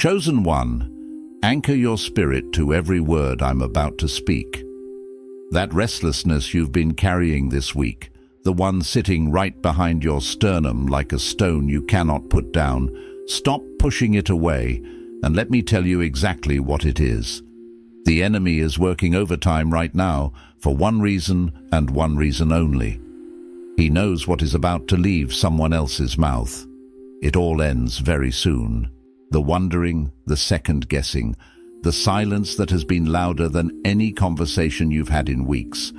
Chosen one, anchor your spirit to every word I'm about to speak. That restlessness you've been carrying this week, the one sitting right behind your sternum like a stone you cannot put down, stop pushing it away, and let me tell you exactly what it is. The enemy is working overtime right now for one reason and one reason only. He knows what is about to leave someone else's mouth. It all ends very soon. The wondering, the second-guessing, the silence that has been louder than any conversation you've had in weeks.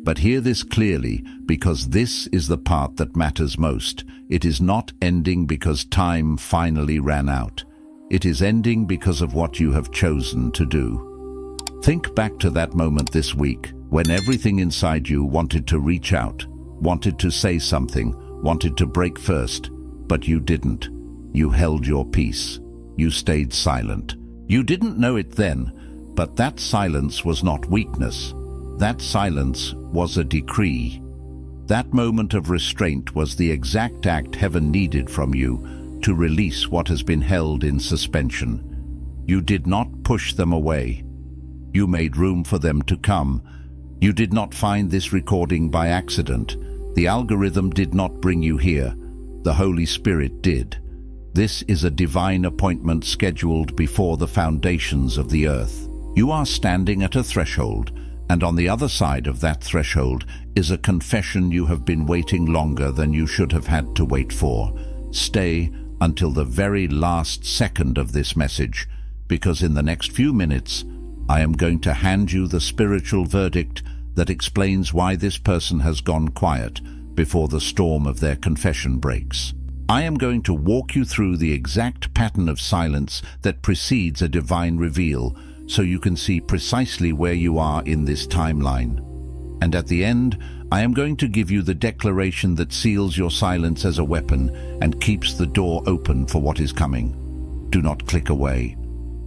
But hear this clearly, because this is the part that matters most. It is not ending because time finally ran out. It is ending because of what you have chosen to do. Think back to that moment this week when everything inside you wanted to reach out, wanted to say something, wanted to break first, but you didn't. You held your peace. You stayed silent. You didn't know it then, but that silence was not weakness. That silence was a decree. That moment of restraint was the exact act heaven needed from you to release what has been held in suspension. You did not push them away. You made room for them to come. You did not find this recording by accident. The algorithm did not bring you here. The Holy Spirit did. This is a divine appointment scheduled before the foundations of the earth. You are standing at a threshold, and on the other side of that threshold is a confession you have been waiting longer than you should have had to wait for. Stay until the very last second of this message, because in the next few minutes, I am going to hand you the spiritual verdict that explains why this person has gone quiet before the storm of their confession breaks. I am going to walk you through the exact pattern of silence that precedes a divine reveal, so you can see precisely where you are in this timeline. And at the end, I am going to give you the declaration that seals your silence as a weapon and keeps the door open for what is coming. Do not click away.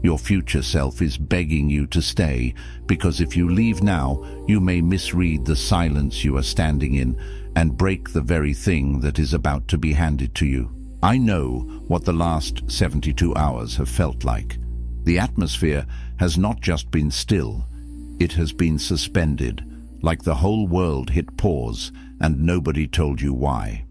Your future self is begging you to stay, because if you leave now, you may misread the silence you are standing in and break the very thing that is about to be handed to you. I know what the last 72 hours have felt like. The atmosphere has not just been still, it has been suspended, like the whole world hit pause and nobody told you why.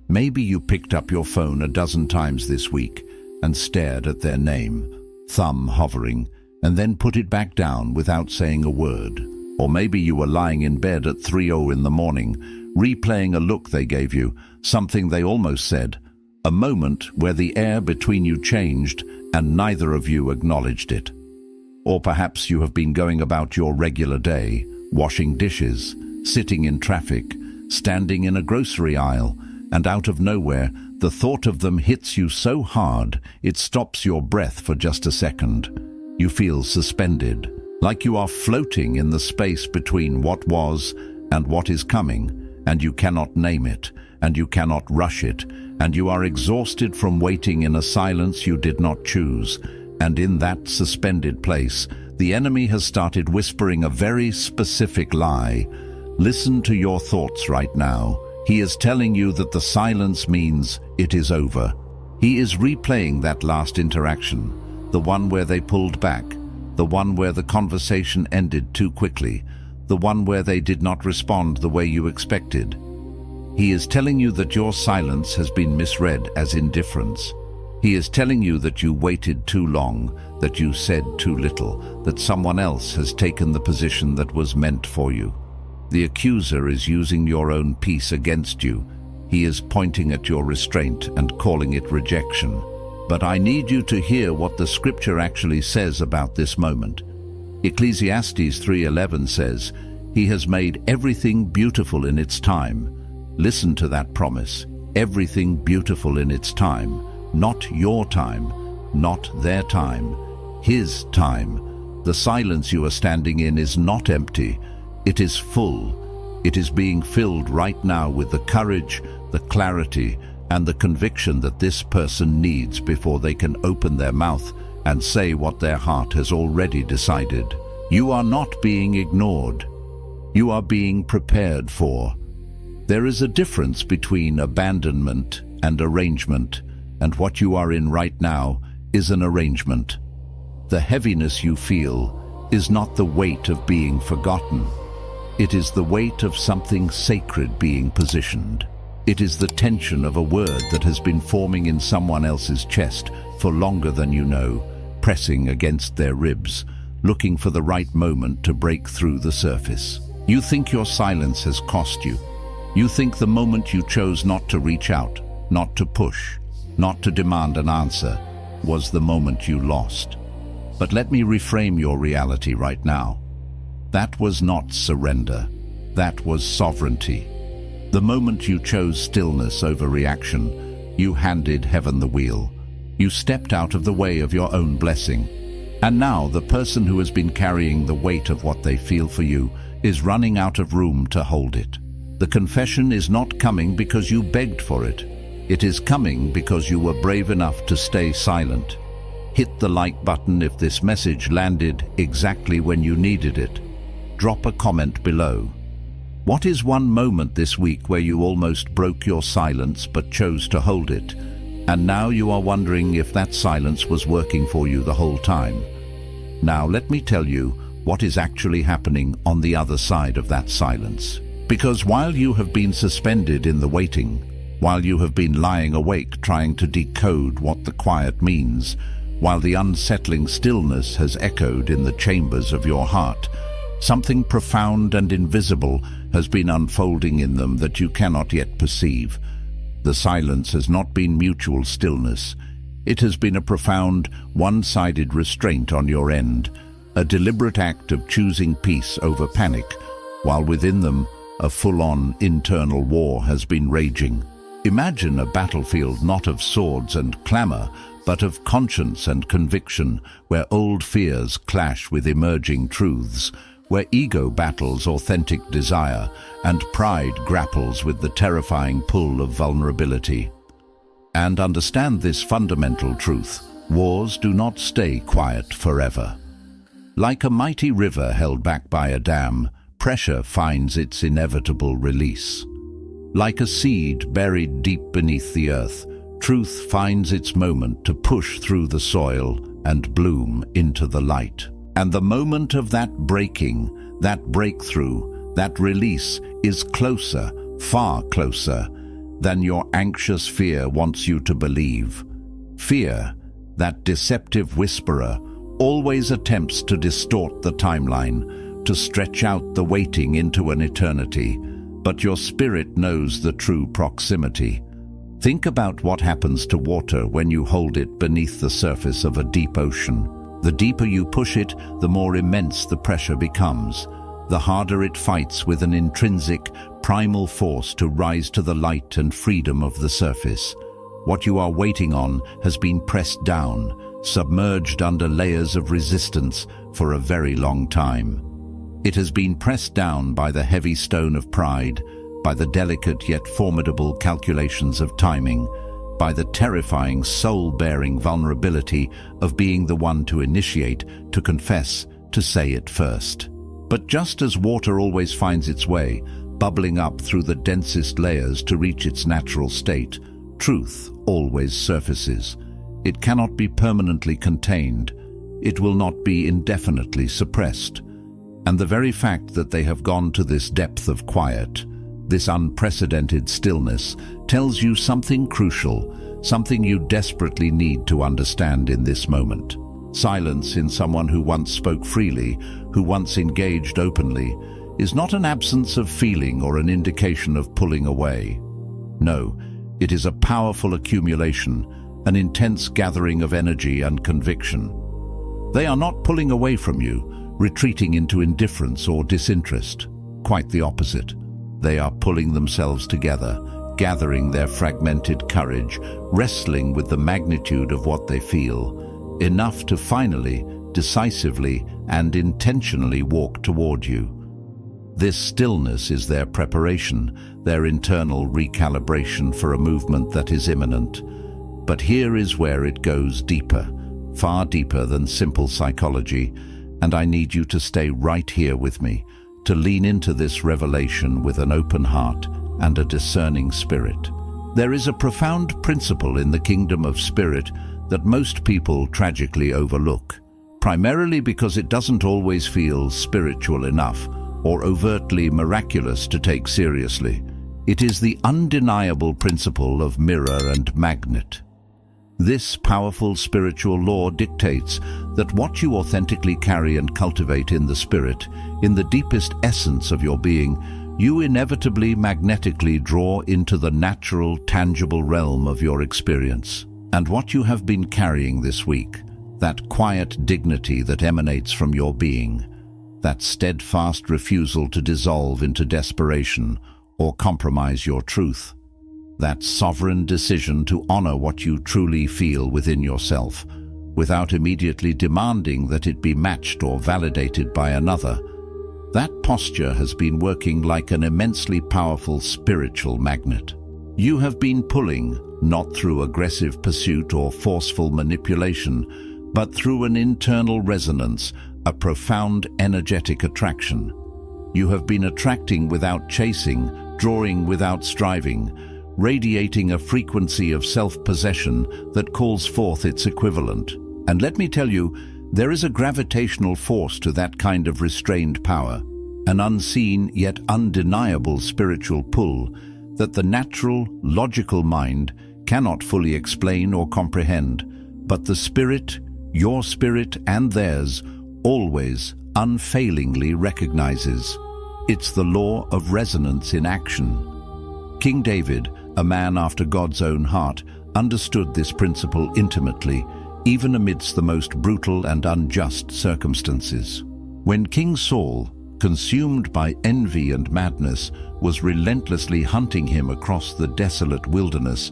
Maybe you picked up your phone a dozen times this week and stared at their name, thumb hovering, and then put it back down without saying a word. Or maybe you were lying in bed at 3:00 in the morning, replaying a look they gave you, something they almost said, a moment where the air between you changed and neither of you acknowledged it. Or perhaps you have been going about your regular day, washing dishes, sitting in traffic, standing in a grocery aisle, and out of nowhere, the thought of them hits you so hard it stops your breath for just a second. You feel suspended, like you are floating in the space between what was and what is coming, and you cannot name it, and you cannot rush it, and you are exhausted from waiting in a silence you did not choose. And in that suspended place, the enemy has started whispering a very specific lie. Listen to your thoughts right now. He is telling you that the silence means it is over. He is replaying that last interaction, the one where they pulled back, the one where the conversation ended too quickly, the one where they did not respond the way you expected. He is telling you that your silence has been misread as indifference. He is telling you that you waited too long, that you said too little, that someone else has taken the position that was meant for you. The accuser is using your own peace against you. He is pointing at your restraint and calling it rejection. But I need you to hear what the scripture actually says about this moment. Ecclesiastes 3:11 says, "He has made everything beautiful in its time." Listen to that promise. Everything beautiful in its time. Not your time, not their time, His time. The silence you are standing in is not empty. It is full. It is being filled right now with the courage, the clarity, and the conviction that this person needs before they can open their mouth and say what their heart has already decided. You are not being ignored. You are being prepared for. There is a difference between abandonment and arrangement, and what you are in right now is an arrangement. The heaviness you feel is not the weight of being forgotten. It is the weight of something sacred being positioned. It is the tension of a word that has been forming in someone else's chest for longer than you know, pressing against their ribs, looking for the right moment to break through the surface. You think your silence has cost you. You think the moment you chose not to reach out, not to push, not to demand an answer, was the moment you lost. But let me reframe your reality right now. That was not surrender. That was sovereignty. The moment you chose stillness over reaction, you handed heaven the wheel. You stepped out of the way of your own blessing. And now the person who has been carrying the weight of what they feel for you is running out of room to hold it. The confession is not coming because you begged for it. It is coming because you were brave enough to stay silent. Hit the like button if this message landed exactly when you needed it. Drop a comment below. What is one moment this week where you almost broke your silence but chose to hold it, and now you are wondering if that silence was working for you the whole time? Now let me tell you what is actually happening on the other side of that silence. Because while you have been suspended in the waiting, while you have been lying awake trying to decode what the quiet means, while the unsettling stillness has echoed in the chambers of your heart, something profound and invisible has been unfolding in them that you cannot yet perceive. The silence has not been mutual stillness. It has been a profound, one-sided restraint on your end, a deliberate act of choosing peace over panic, while within them a full-on internal war has been raging. Imagine a battlefield not of swords and clamor, but of conscience and conviction, where old fears clash with emerging truths, where ego battles authentic desire and pride grapples with the terrifying pull of vulnerability. And understand this fundamental truth: wars do not stay quiet forever. Like a mighty river held back by a dam, pressure finds its inevitable release. Like a seed buried deep beneath the earth, truth finds its moment to push through the soil and bloom into the light. And the moment of that breaking, that breakthrough, that release is closer, far closer, than your anxious fear wants you to believe. Fear, that deceptive whisperer, always attempts to distort the timeline, to stretch out the waiting into an eternity, but your spirit knows the true proximity. Think about what happens to water when you hold it beneath the surface of a deep ocean. The deeper you push it, the more immense the pressure becomes. The harder it fights with an intrinsic, primal force to rise to the light and freedom of the surface. What you are waiting on has been pressed down, submerged under layers of resistance for a very long time. It has been pressed down by the heavy stone of pride, by the delicate yet formidable calculations of timing, by the terrifying soul-bearing vulnerability of being the one to initiate, to confess, to say it first. But just as water always finds its way, bubbling up through the densest layers to reach its natural state, truth always surfaces. It cannot be permanently contained. It will not be indefinitely suppressed. And the very fact that they have gone to this depth of quiet, this unprecedented stillness, tells you something crucial, something you desperately need to understand in this moment. Silence in someone who once spoke freely, who once engaged openly, is not an absence of feeling or an indication of pulling away. No, it is a powerful accumulation, an intense gathering of energy and conviction. They are not pulling away from you, retreating into indifference or disinterest. Quite the opposite. They are pulling themselves together, gathering their fragmented courage, wrestling with the magnitude of what they feel, enough to finally, decisively, and intentionally walk toward you. This stillness is their preparation, their internal recalibration for a movement that is imminent. But here is where it goes deeper, far deeper than simple psychology, and I need you to stay right here with me, to lean into this revelation with an open heart and a discerning spirit. There is a profound principle in the kingdom of spirit that most people tragically overlook, primarily because it doesn't always feel spiritual enough or overtly miraculous to take seriously. It is the undeniable principle of mirror and magnet. This powerful spiritual law dictates that what you authentically carry and cultivate in the spirit, in the deepest essence of your being, you inevitably magnetically draw into the natural, tangible realm of your experience. And what you have been carrying this week, that quiet dignity that emanates from your being, that steadfast refusal to dissolve into desperation or compromise your truth, that sovereign decision to honor what you truly feel within yourself, without immediately demanding that it be matched or validated by another, that posture has been working like an immensely powerful spiritual magnet. You have been pulling, not through aggressive pursuit or forceful manipulation, but through an internal resonance, a profound energetic attraction. You have been attracting without chasing, drawing without striving, radiating a frequency of self-possession that calls forth its equivalent. And let me tell you, there is a gravitational force to that kind of restrained power, an unseen yet undeniable spiritual pull that the natural, logical mind cannot fully explain or comprehend, but the spirit, your spirit and theirs, always, unfailingly recognizes. It's the law of resonance in action. King David, a man after God's own heart, understood this principle intimately, even amidst the most brutal and unjust circumstances. When King Saul, consumed by envy and madness, was relentlessly hunting him across the desolate wilderness,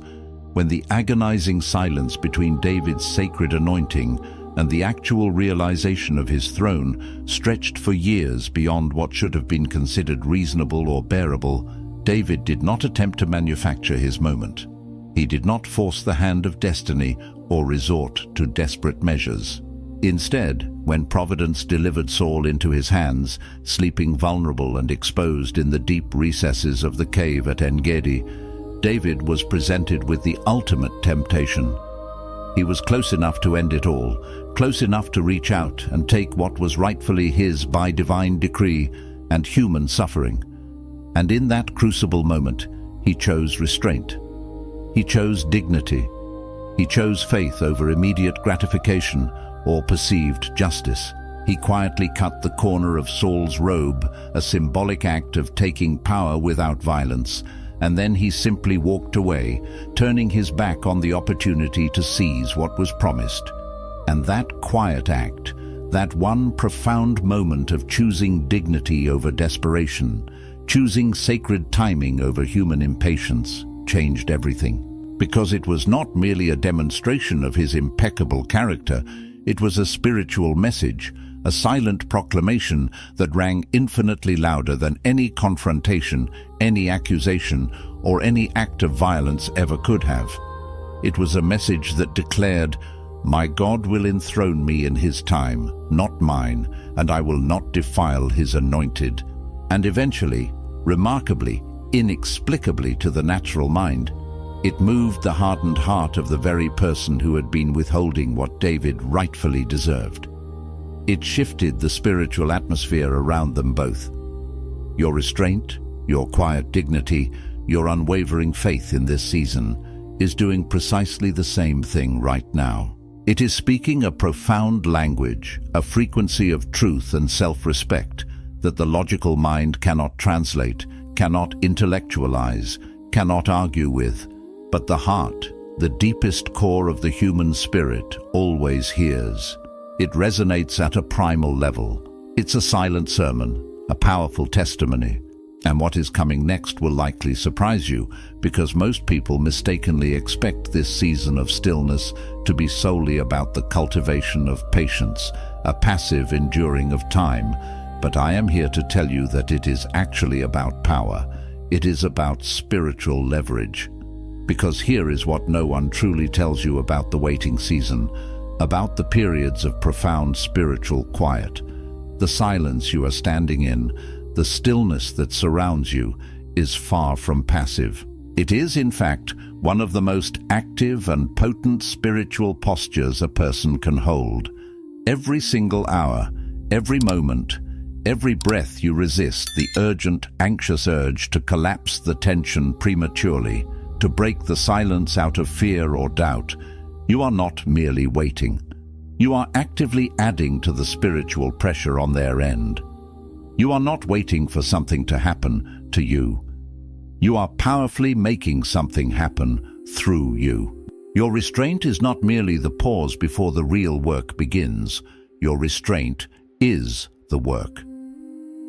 when the agonizing silence between David's sacred anointing and the actual realization of his throne stretched for years beyond what should have been considered reasonable or bearable, David did not attempt to manufacture his moment. He did not force the hand of destiny or resort to desperate measures. Instead, when Providence delivered Saul into his hands, sleeping vulnerable and exposed in the deep recesses of the cave at En-Gedi, David was presented with the ultimate temptation. He was close enough to end it all, close enough to reach out and take what was rightfully his by divine decree and human suffering. And in that crucible moment, he chose restraint. He chose dignity. He chose faith over immediate gratification or perceived justice. He quietly cut the corner of Saul's robe, a symbolic act of taking power without violence, and then he simply walked away, turning his back on the opportunity to seize what was promised. And that quiet act, that one profound moment of choosing dignity over desperation, choosing sacred timing over human impatience, changed everything. Because it was not merely a demonstration of his impeccable character, it was a spiritual message, a silent proclamation that rang infinitely louder than any confrontation, any accusation, or any act of violence ever could have. It was a message that declared, "My God will enthrone me in his time, not mine, and I will not defile his anointed." And eventually, remarkably, inexplicably to the natural mind, it moved the hardened heart of the very person who had been withholding what David rightfully deserved. It shifted the spiritual atmosphere around them both. Your restraint, your quiet dignity, your unwavering faith in this season is doing precisely the same thing right now. It is speaking a profound language, a frequency of truth and self-respect that the logical mind cannot translate, cannot intellectualize, cannot argue with, but the heart, the deepest core of the human spirit, always hears. It resonates at a primal level. It's a silent sermon, a powerful testimony. And what is coming next will likely surprise you, because most people mistakenly expect this season of stillness to be solely about the cultivation of patience, a passive enduring of time. But I am here to tell you that it is actually about power. It is about spiritual leverage. Because here is what no one truly tells you about the waiting season, about the periods of profound spiritual quiet. The silence you are standing in, the stillness that surrounds you, is far from passive. It is, in fact, one of the most active and potent spiritual postures a person can hold. Every single hour, every moment, every breath you resist the urgent, anxious urge to collapse the tension prematurely, to break the silence out of fear or doubt. You are not merely waiting. You are actively adding to the spiritual pressure on their end. You are not waiting for something to happen to you. You are powerfully making something happen through you. Your restraint is not merely the pause before the real work begins. Your restraint is the work.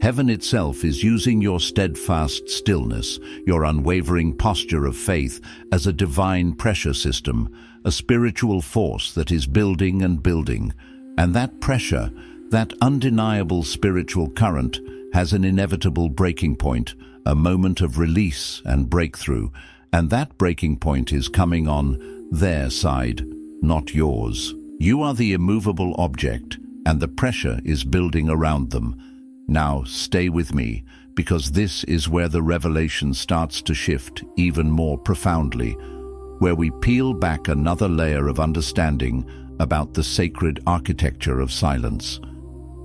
Heaven itself is using your steadfast stillness, your unwavering posture of faith, as a divine pressure system, a spiritual force that is building and building. And that pressure, that undeniable spiritual current, has an inevitable breaking point, a moment of release and breakthrough. And that breaking point is coming on their side, not yours. You are the immovable object, and the pressure is building around them. Now stay with me, because this is where the revelation starts to shift even more profoundly, where we peel back another layer of understanding about the sacred architecture of silence.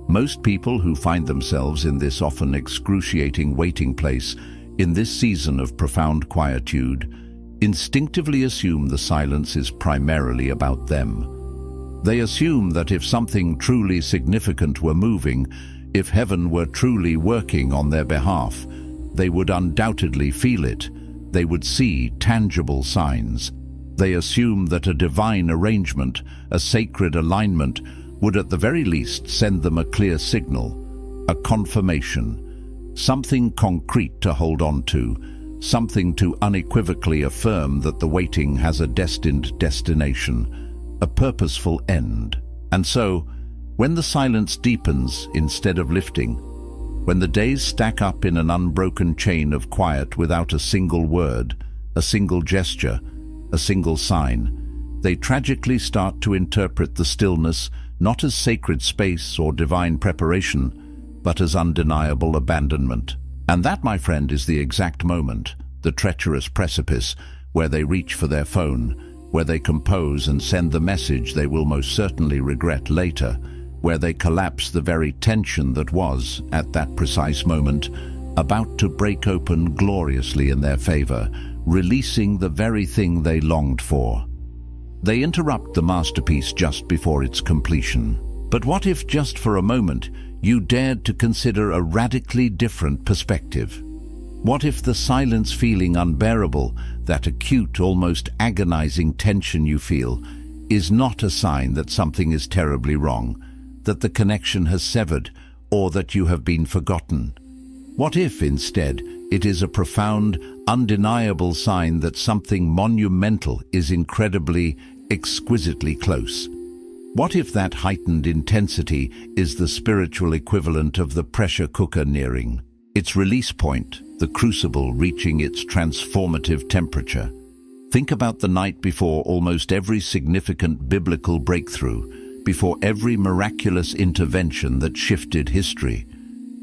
Most people who find themselves in this often excruciating waiting place, in this season of profound quietude, instinctively assume the silence is primarily about them. They assume that if something truly significant were moving, if heaven were truly working on their behalf, they would undoubtedly feel it. They would see tangible signs. They assume that a divine arrangement, a sacred alignment, would at the very least send them a clear signal, a confirmation, something concrete to hold on to, something to unequivocally affirm that the waiting has a destined destination, a purposeful end. And so, when the silence deepens instead of lifting, when the days stack up in an unbroken chain of quiet without a single word, a single gesture, a single sign, they tragically start to interpret the stillness not as sacred space or divine preparation, but as undeniable abandonment. And that, my friend, is the exact moment, the treacherous precipice, where they reach for their phone, where they compose and send the message they will most certainly regret later, where they collapse the very tension that was, at that precise moment, about to break open gloriously in their favor, releasing the very thing they longed for. They interrupt the masterpiece just before its completion. But what if, just for a moment, you dared to consider a radically different perspective? What if the silence feeling unbearable, that acute, almost agonizing tension you feel, is not a sign that something is terribly wrong, that the connection has severed, or that you have been forgotten? What if, instead, it is a profound, undeniable sign that something monumental is incredibly, exquisitely close? What if that heightened intensity is the spiritual equivalent of the pressure cooker nearing its release point, the crucible reaching its transformative temperature? Think about the night before almost every significant biblical breakthrough, before every miraculous intervention that shifted history.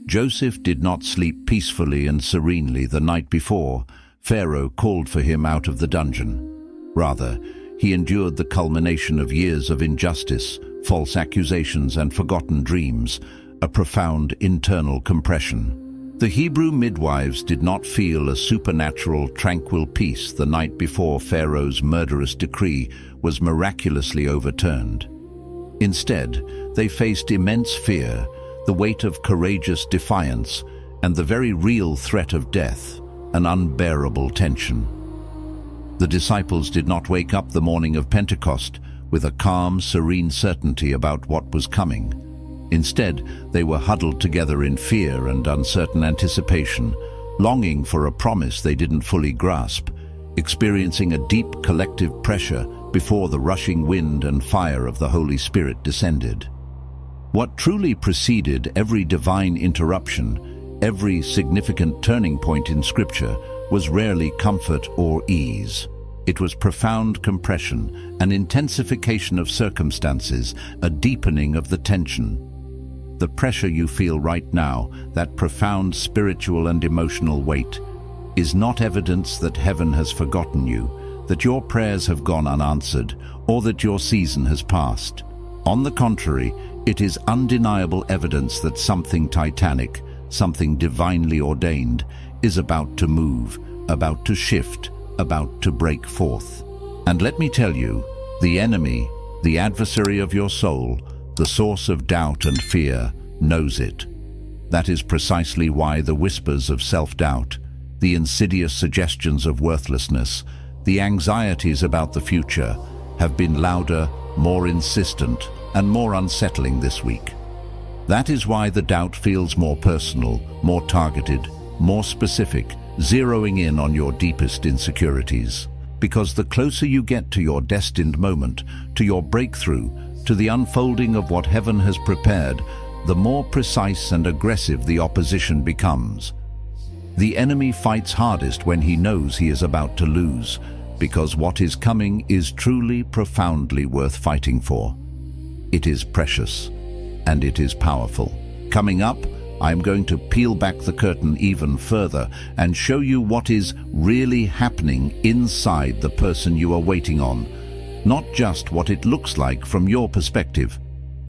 Joseph did not sleep peacefully and serenely the night before Pharaoh called for him out of the dungeon. Rather, he endured the culmination of years of injustice, false accusations, and forgotten dreams, a profound internal compression. The Hebrew midwives did not feel a supernatural, tranquil peace the night before Pharaoh's murderous decree was miraculously overturned. Instead, they faced immense fear, the weight of courageous defiance, and the very real threat of death, an unbearable tension. The disciples did not wake up the morning of Pentecost with a calm, serene certainty about what was coming. Instead, they were huddled together in fear and uncertain anticipation, longing for a promise they didn't fully grasp, experiencing a deep collective pressure before the rushing wind and fire of the Holy Spirit descended. What truly preceded every divine interruption, every significant turning point in Scripture, was rarely comfort or ease. It was profound compression, an intensification of circumstances, a deepening of the tension. The pressure you feel right now, that profound spiritual and emotional weight, is not evidence that heaven has forgotten you, that your prayers have gone unanswered, or that your season has passed. On the contrary, it is undeniable evidence that something titanic, something divinely ordained, is about to move, about to shift, about to break forth. And let me tell you, the enemy, the adversary of your soul, the source of doubt and fear, knows it. That is precisely why the whispers of self-doubt, the insidious suggestions of worthlessness, the anxieties about the future have been louder, more insistent, and more unsettling this week. That is why the doubt feels more personal, more targeted, more specific, zeroing in on your deepest insecurities. Because the closer you get to your destined moment, to your breakthrough, to the unfolding of what heaven has prepared, the more precise and aggressive the opposition becomes. The enemy fights hardest when he knows he is about to lose, because what is coming is truly, profoundly worth fighting for. It is precious, and it is powerful. Coming up, I'm going to peel back the curtain even further and show you what is really happening inside the person you are waiting on, not just what it looks like from your perspective.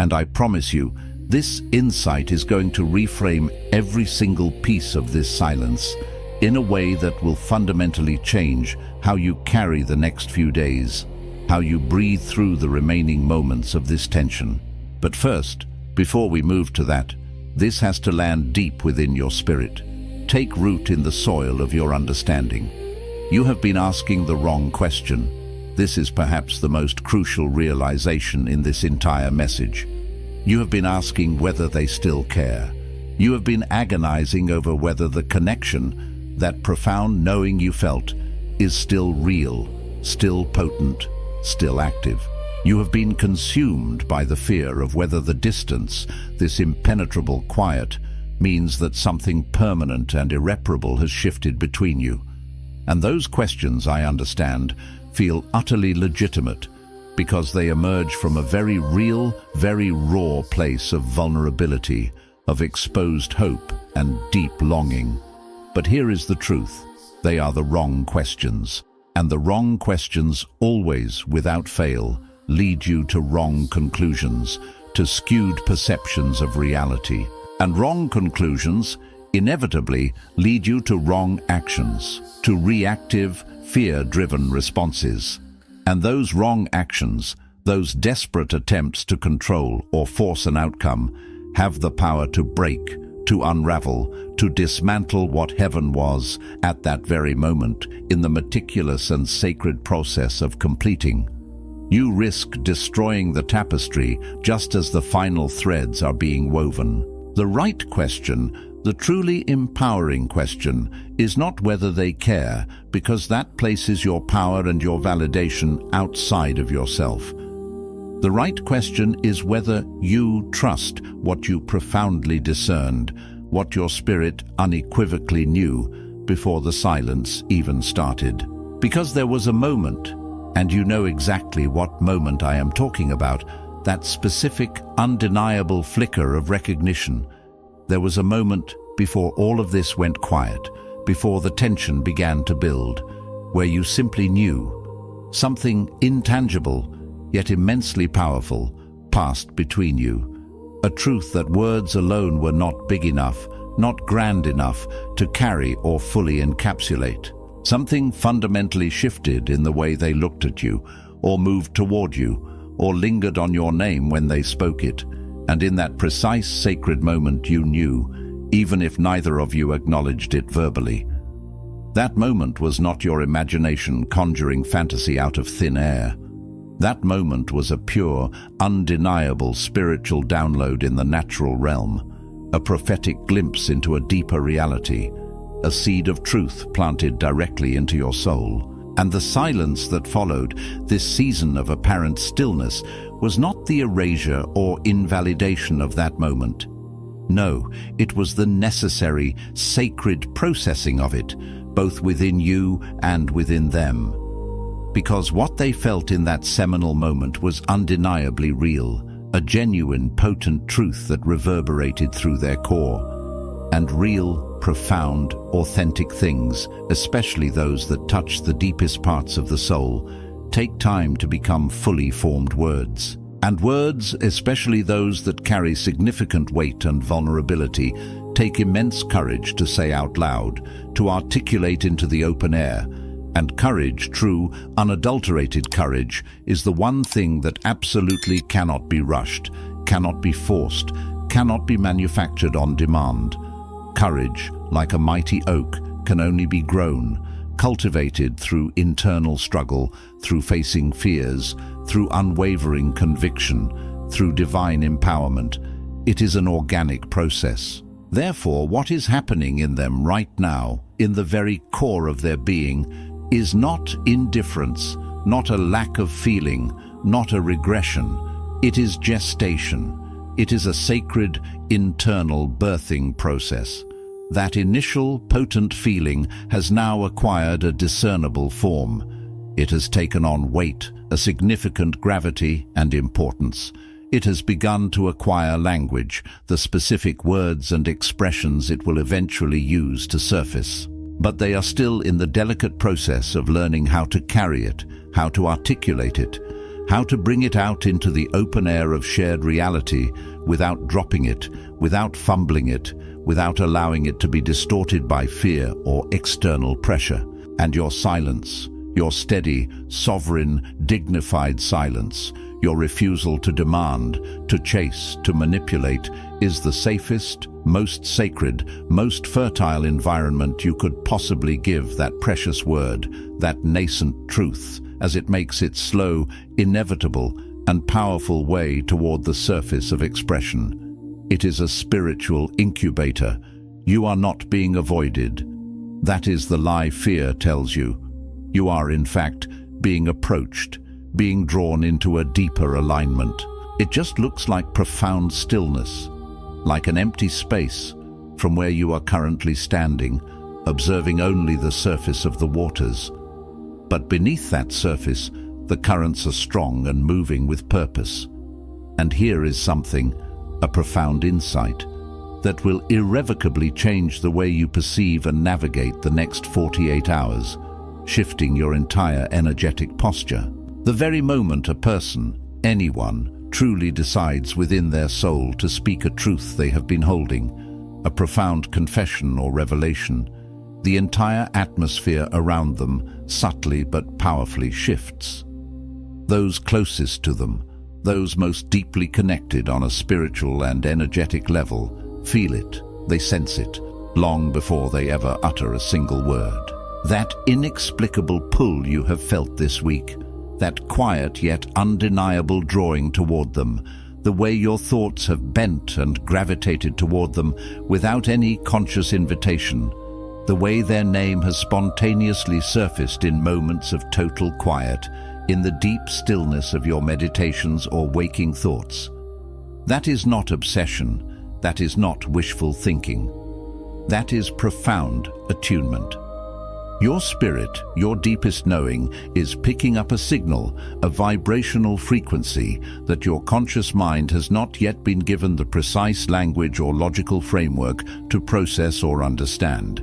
And I promise you, this insight is going to reframe every single piece of this silence in a way that will fundamentally change how you carry the next few days, how you breathe through the remaining moments of this tension. But first, before we move to that, this has to land deep within your spirit, take root in the soil of your understanding. You have been asking the wrong question. This is perhaps the most crucial realization in this entire message. You have been asking whether they still care. You have been agonizing over whether the connection, that profound knowing you felt, is still real, still potent, still active. You have been consumed by the fear of whether the distance, this impenetrable quiet, means that something permanent and irreparable has shifted between you. And those questions, I understand, feel utterly legitimate because they emerge from a very real, very raw place of vulnerability, of exposed hope and deep longing. But here is the truth. They are the wrong questions. And the wrong questions always, without fail, lead you to wrong conclusions, to skewed perceptions of reality. And wrong conclusions inevitably lead you to wrong actions, to reactive, fear-driven responses. And those wrong actions, those desperate attempts to control or force an outcome, have the power to break, to unravel, to dismantle what heaven was at that very moment in the meticulous and sacred process of completing. You risk destroying the tapestry just as the final threads are being woven. The right question, the truly empowering question, is not whether they care, because that places your power and your validation outside of yourself. The right question is whether you trust what you profoundly discerned, what your spirit unequivocally knew before the silence even started. Because there was a moment, and you know exactly what moment I am talking about, that specific, undeniable flicker of recognition. There was a moment before all of this went quiet, before the tension began to build, where you simply knew something intangible, yet immensely powerful, passed between you. A truth that words alone were not big enough, not grand enough to carry or fully encapsulate. Something fundamentally shifted in the way they looked at you, or moved toward you, or lingered on your name when they spoke it. And in that precise sacred moment you knew, even if neither of you acknowledged it verbally. That moment was not your imagination conjuring fantasy out of thin air. That moment was a pure, undeniable spiritual download in the natural realm, a prophetic glimpse into a deeper reality, a seed of truth planted directly into your soul. And the silence that followed, this season of apparent stillness, was not the erasure or invalidation of that moment. No, it was the necessary, sacred processing of it, both within you and within them. Because what they felt in that seminal moment was undeniably real, a genuine, potent truth that reverberated through their core. And real, profound, authentic things, especially those that touch the deepest parts of the soul, take time to become fully formed words. And words, especially those that carry significant weight and vulnerability, take immense courage to say out loud, to articulate into the open air. And courage, true, unadulterated courage, is the one thing that absolutely cannot be rushed, cannot be forced, cannot be manufactured on demand. Courage, like a mighty oak, can only be grown, cultivated through internal struggle, through facing fears, through unwavering conviction, through divine empowerment. It is an organic process. Therefore, what is happening in them right now, in the very core of their being, is not indifference, not a lack of feeling, not a regression. It is gestation. It is a sacred, internal birthing process. That initial, potent feeling has now acquired a discernible form. It has taken on weight, a significant gravity and importance. It has begun to acquire language, the specific words and expressions it will eventually use to surface. But they are still in the delicate process of learning how to carry it, how to articulate it, how to bring it out into the open air of shared reality without dropping it, without fumbling it, without allowing it to be distorted by fear or external pressure. And your silence, your steady, sovereign, dignified silence, your refusal to demand, to chase, to manipulate, is the safest, most sacred, most fertile environment you could possibly give that precious word, that nascent truth, as it makes its slow, inevitable, and powerful way toward the surface of expression. It is a spiritual incubator. You are not being avoided. That is the lie fear tells you. You are, in fact, being approached, being drawn into a deeper alignment. It just looks like profound stillness, like an empty space from where you are currently standing, observing only the surface of the waters. But beneath that surface, the currents are strong and moving with purpose. And here is something, a profound insight, that will irrevocably change the way you perceive and navigate the next 48 hours, shifting your entire energetic posture. The very moment a person, anyone, truly decides within their soul to speak a truth they have been holding, a profound confession or revelation, the entire atmosphere around them subtly but powerfully shifts. Those closest to them, those most deeply connected on a spiritual and energetic level, feel it, they sense it, long before they ever utter a single word. That inexplicable pull you have felt this week, that quiet yet undeniable drawing toward them, the way your thoughts have bent and gravitated toward them without any conscious invitation, the way their name has spontaneously surfaced in moments of total quiet, in the deep stillness of your meditations or waking thoughts. That is not obsession, that is not wishful thinking. That is profound attunement. Your spirit, your deepest knowing, is picking up a signal, a vibrational frequency that your conscious mind has not yet been given the precise language or logical framework to process or understand.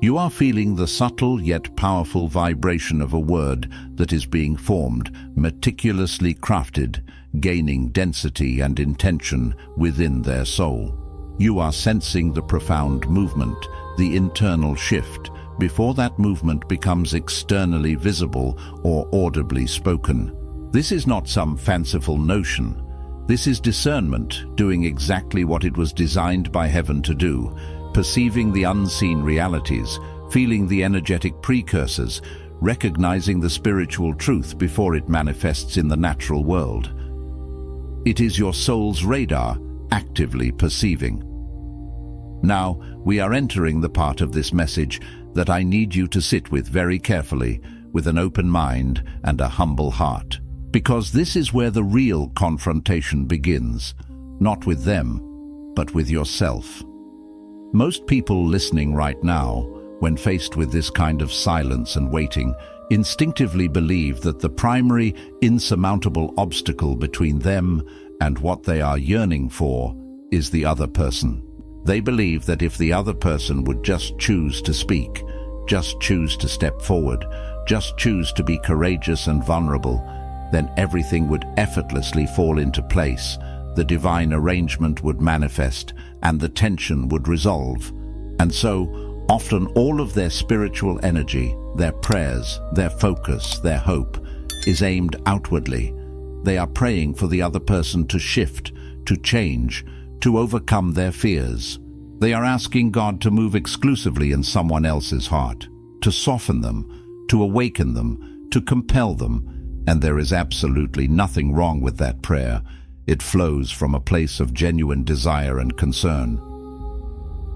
You are feeling the subtle yet powerful vibration of a word that is being formed, meticulously crafted, gaining density and intention within their soul. You are sensing the profound movement, the internal shift, before that movement becomes externally visible or audibly spoken. This is not some fanciful notion. This is discernment, doing exactly what it was designed by heaven to do, perceiving the unseen realities, feeling the energetic precursors, recognizing the spiritual truth before it manifests in the natural world. It is your soul's radar, actively perceiving. Now, we are entering the part of this message that I need you to sit with very carefully, with an open mind and a humble heart. Because this is where the real confrontation begins, not with them, but with yourself. Most people listening right now, when faced with this kind of silence and waiting, instinctively believe that the primary, insurmountable obstacle between them and what they are yearning for is the other person. They believe that if the other person would just choose to speak, just choose to step forward, just choose to be courageous and vulnerable, then everything would effortlessly fall into place, the divine arrangement would manifest, and the tension would resolve. And so, often all of their spiritual energy, their prayers, their focus, their hope, is aimed outwardly. They are praying for the other person to shift, to change, to overcome their fears. They are asking God to move exclusively in someone else's heart, to soften them, to awaken them, to compel them, and there is absolutely nothing wrong with that prayer. It flows from a place of genuine desire and concern.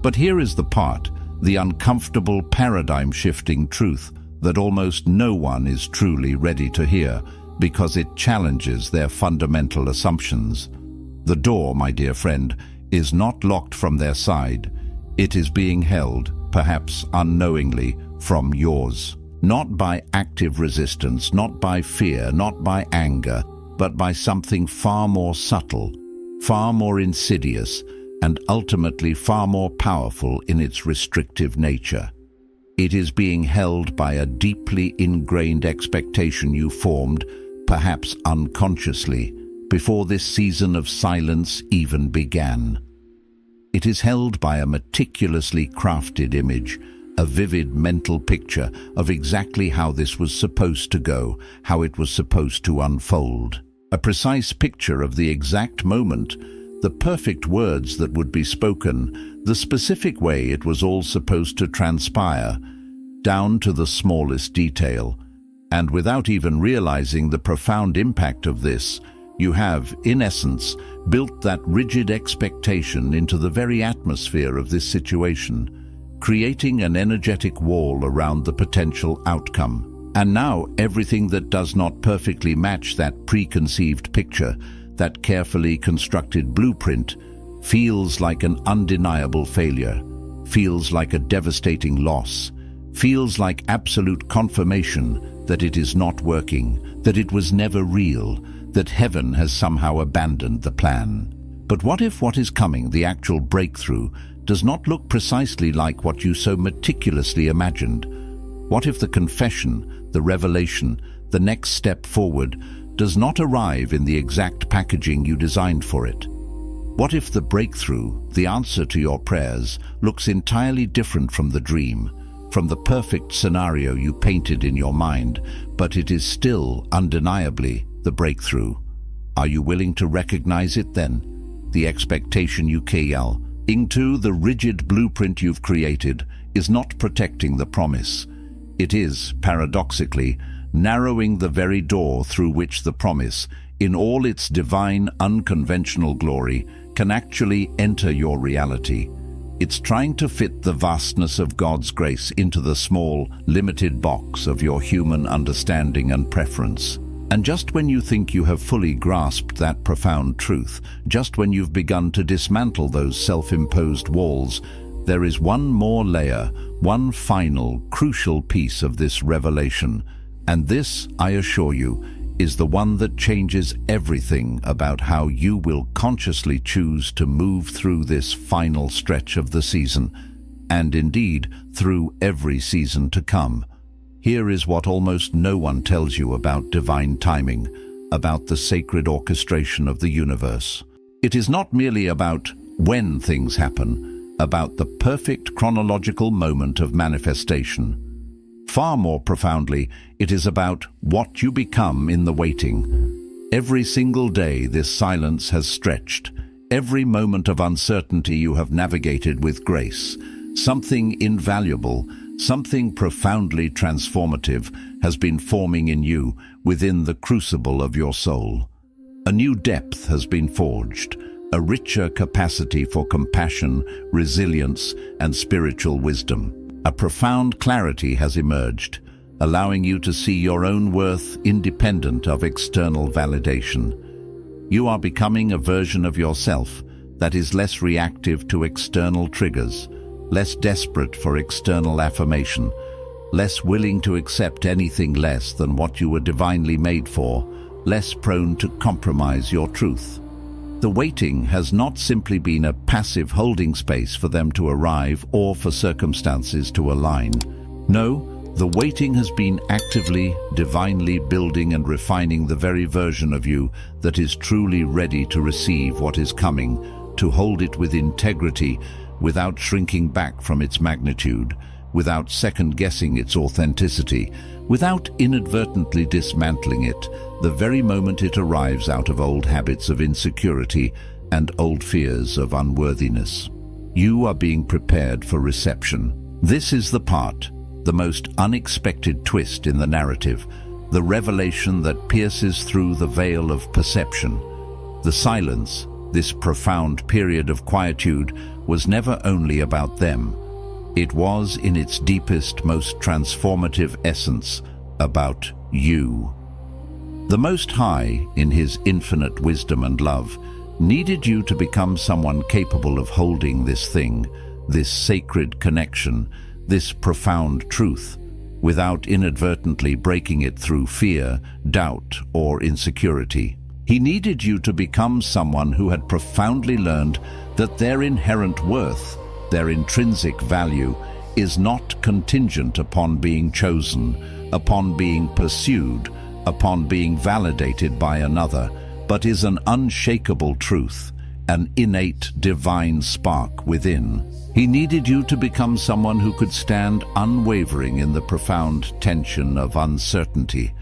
But here is the part, the uncomfortable paradigm-shifting truth that almost no one is truly ready to hear, because it challenges their fundamental assumptions. The door, my dear friend, is not locked from their side. It is being held, perhaps unknowingly, from yours. Not by active resistance, not by fear, not by anger, but by something far more subtle, far more insidious, and ultimately far more powerful in its restrictive nature. It is being held by a deeply ingrained expectation you formed, perhaps unconsciously, before this season of silence even began. It is held by a meticulously crafted image, a vivid mental picture of exactly how this was supposed to go, how it was supposed to unfold. A precise picture of the exact moment, the perfect words that would be spoken, the specific way it was all supposed to transpire, down to the smallest detail. And without even realizing the profound impact of this, you have, in essence, built that rigid expectation into the very atmosphere of this situation, creating an energetic wall around the potential outcome. And now everything that does not perfectly match that preconceived picture, that carefully constructed blueprint, feels like an undeniable failure, feels like a devastating loss, feels like absolute confirmation that it is not working, that it was never real, that heaven has somehow abandoned the plan. But what if what is coming, the actual breakthrough, does not look precisely like what you so meticulously imagined? What if the confession, the revelation, the next step forward, does not arrive in the exact packaging you designed for it? What if the breakthrough, the answer to your prayers, looks entirely different from the dream, from the perfect scenario you painted in your mind, but it is still undeniably the breakthrough? Are you willing to recognize it then? The expectation you cling into, the rigid blueprint you've created, is not protecting the promise. It is, paradoxically, narrowing the very door through which the promise, in all its divine, unconventional glory, can actually enter your reality. It's trying to fit the vastness of God's grace into the small, limited box of your human understanding and preference. And just when you think you have fully grasped that profound truth, just when you've begun to dismantle those self-imposed walls, there is one more layer, one final, crucial piece of this revelation. And this, I assure you, is the one that changes everything about how you will consciously choose to move through this final stretch of the season, and indeed through every season to come. Here is what almost no one tells you about divine timing, about the sacred orchestration of the universe. It is not merely about when things happen, about the perfect chronological moment of manifestation. Far more profoundly, it is about what you become in the waiting. Every single day this silence has stretched, every moment of uncertainty you have navigated with grace. Something invaluable, something profoundly transformative has been forming in you within the crucible of your soul. A new depth has been forged, a richer capacity for compassion, resilience, and spiritual wisdom. A profound clarity has emerged, allowing you to see your own worth independent of external validation. You are becoming a version of yourself that is less reactive to external triggers, less desperate for external affirmation, less willing to accept anything less than what you were divinely made for, less prone to compromise your truth. The waiting has not simply been a passive holding space for them to arrive or for circumstances to align. No, the waiting has been actively, divinely building and refining the very version of you that is truly ready to receive what is coming, to hold it with integrity, without shrinking back from its magnitude, without second-guessing its authenticity, without inadvertently dismantling it the very moment it arrives out of old habits of insecurity and old fears of unworthiness. You are being prepared for reception. This is the part, the most unexpected twist in the narrative, the revelation that pierces through the veil of perception. The silence, this profound period of quietude, was never only about them. It was, in its deepest, most transformative essence, about you. The Most High, in His infinite wisdom and love, needed you to become someone capable of holding this thing, this sacred connection, this profound truth, without inadvertently breaking it through fear, doubt, or insecurity. He needed you to become someone who had profoundly learned that their inherent worth, their intrinsic value, is not contingent upon being chosen, upon being pursued, upon being validated by another, but is an unshakable truth, an innate divine spark within. He needed you to become someone who could stand unwavering in the profound tension of uncertainty,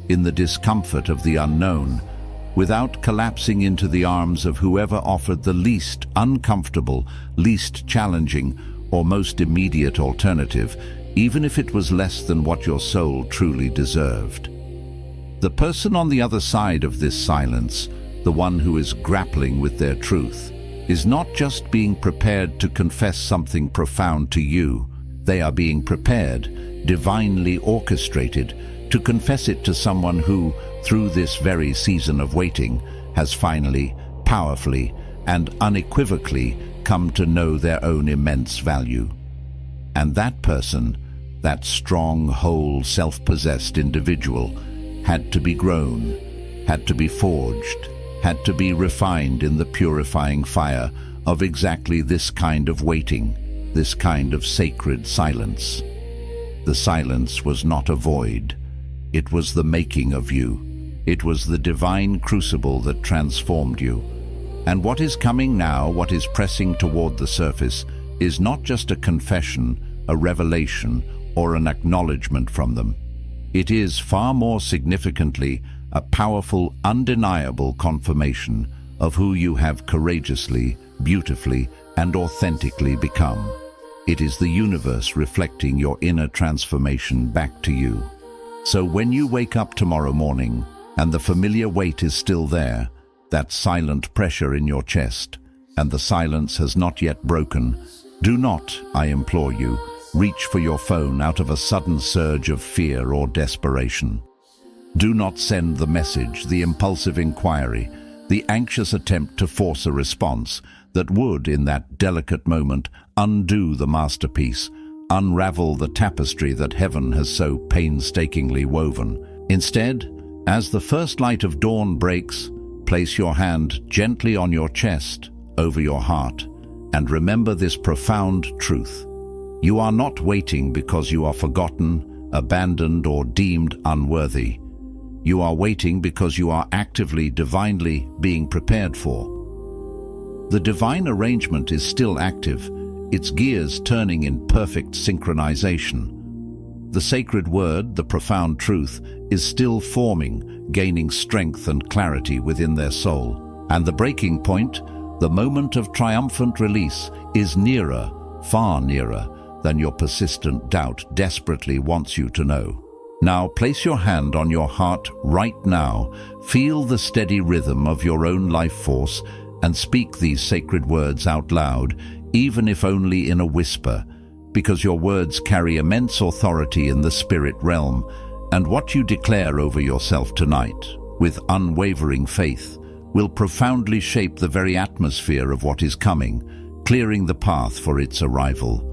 in the discomfort of the unknown, without collapsing into the arms of whoever offered the least uncomfortable, least challenging, or most immediate alternative, even if it was less than what your soul truly deserved. The person on the other side of this silence, the one who is grappling with their truth, is not just being prepared to confess something profound to you. They are being prepared, divinely orchestrated, to confess it to someone who, through this very season of waiting, has finally, powerfully, and unequivocally come to know their own immense value. And that person, that strong, whole, self-possessed individual, had to be grown, had to be forged, had to be refined in the purifying fire of exactly this kind of waiting, this kind of sacred silence. The silence was not a void. It was the making of you. It was the divine crucible that transformed you. And what is coming now, what is pressing toward the surface, is not just a confession, a revelation, or an acknowledgement from them. It is, far more significantly, a powerful, undeniable confirmation of who you have courageously, beautifully, and authentically become. It is the universe reflecting your inner transformation back to you. So when you wake up tomorrow morning, and the familiar weight is still there, that silent pressure in your chest, and the silence has not yet broken, do not, I implore you, reach for your phone out of a sudden surge of fear or desperation. Do not send the message, the impulsive inquiry, the anxious attempt to force a response that would, in that delicate moment, undo the masterpiece, unravel the tapestry that heaven has so painstakingly woven. Instead, as the first light of dawn breaks, place your hand gently on your chest, over your heart, and remember this profound truth. You are not waiting because you are forgotten, abandoned, or deemed unworthy. You are waiting because you are actively, divinely being prepared for. The divine arrangement is still active, its gears turning in perfect synchronization. The sacred word, the profound truth, is still forming, gaining strength and clarity within their soul. And the breaking point, the moment of triumphant release, is nearer, far nearer, than your persistent doubt desperately wants you to know. Now place your hand on your heart right now, feel the steady rhythm of your own life force, and speak these sacred words out loud, even if only in a whisper, because your words carry immense authority in the spirit realm, and what you declare over yourself tonight, with unwavering faith, will profoundly shape the very atmosphere of what is coming, clearing the path for its arrival.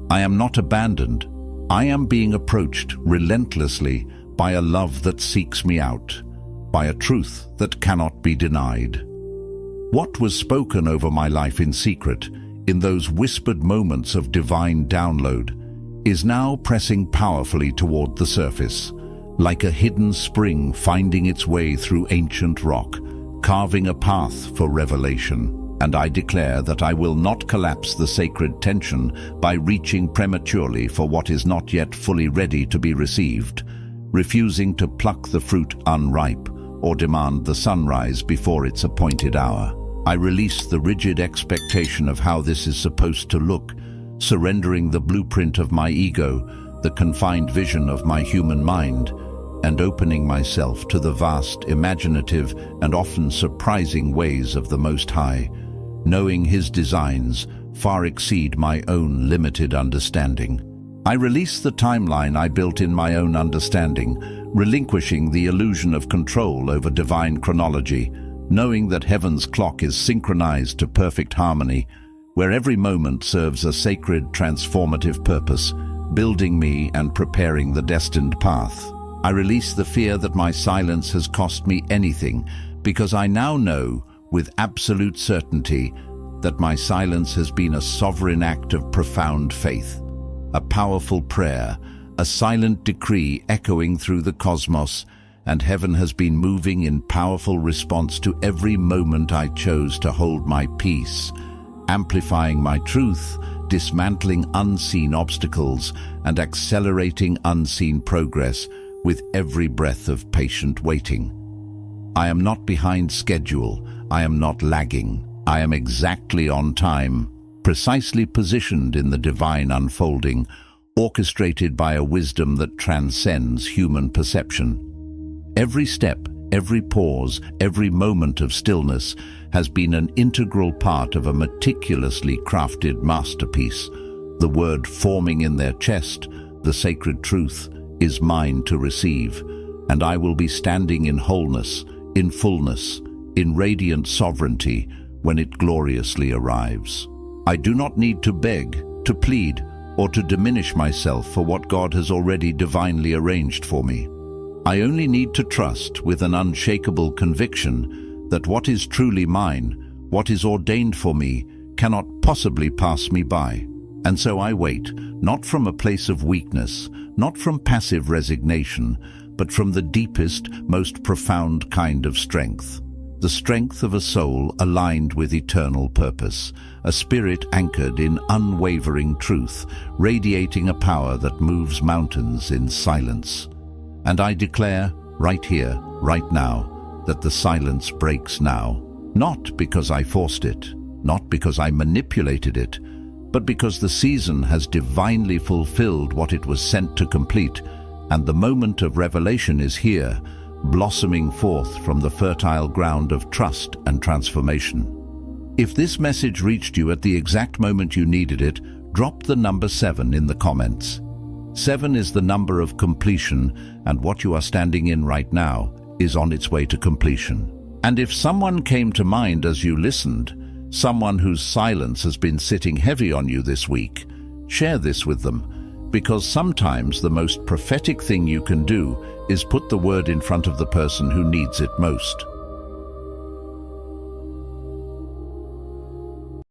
I am not abandoned. I am being approached relentlessly by a love that seeks me out, by a truth that cannot be denied. What was spoken over my life in secret, in those whispered moments of divine download, is now pressing powerfully toward the surface, like a hidden spring finding its way through ancient rock, carving a path for revelation. And I declare that I will not collapse the sacred tension by reaching prematurely for what is not yet fully ready to be received, refusing to pluck the fruit unripe or demand the sunrise before its appointed hour. I release the rigid expectation of how this is supposed to look, surrendering the blueprint of my ego, the confined vision of my human mind, and opening myself to the vast, imaginative, and often surprising ways of the Most High, knowing His designs far exceed my own limited understanding. I release the timeline I built in my own understanding, relinquishing the illusion of control over divine chronology, knowing that heaven's clock is synchronized to perfect harmony, where every moment serves a sacred, transformative purpose, building me and preparing the destined path. I release the fear that my silence has cost me anything, because I now know with absolute certainty that my silence has been a sovereign act of profound faith, a powerful prayer, a silent decree echoing through the cosmos, and heaven has been moving in powerful response to every moment I chose to hold my peace, amplifying my truth, dismantling unseen obstacles, and accelerating unseen progress with every breath of patient waiting. I am not behind schedule. I am not lagging. I am exactly on time, precisely positioned in the divine unfolding, orchestrated by a wisdom that transcends human perception. Every step, every pause, every moment of stillness has been an integral part of a meticulously crafted masterpiece. The word forming in their chest, the sacred truth, is mine to receive, and I will be standing in wholeness, in fullness, in radiant sovereignty when it gloriously arrives. I do not need to beg, to plead, or to diminish myself for what God has already divinely arranged for me. I only need to trust with an unshakable conviction that what is truly mine, what is ordained for me, cannot possibly pass me by. And so I wait, not from a place of weakness, not from passive resignation, but from the deepest, most profound kind of strength. The strength of a soul aligned with eternal purpose, a spirit anchored in unwavering truth, radiating a power that moves mountains in silence. And I declare, right here, right now, that the silence breaks now, not because I forced it, not because I manipulated it, but because the season has divinely fulfilled what it was sent to complete, and the moment of revelation is here, blossoming forth from the fertile ground of trust and transformation. If this message reached you at the exact moment you needed it, drop the number 7 in the comments. 7 is the number of completion, and what you are standing in right now is on its way to completion. And if someone came to mind as you listened, someone whose silence has been sitting heavy on you this week, share this with them, because sometimes the most prophetic thing you can do is put the word in front of the person who needs it most.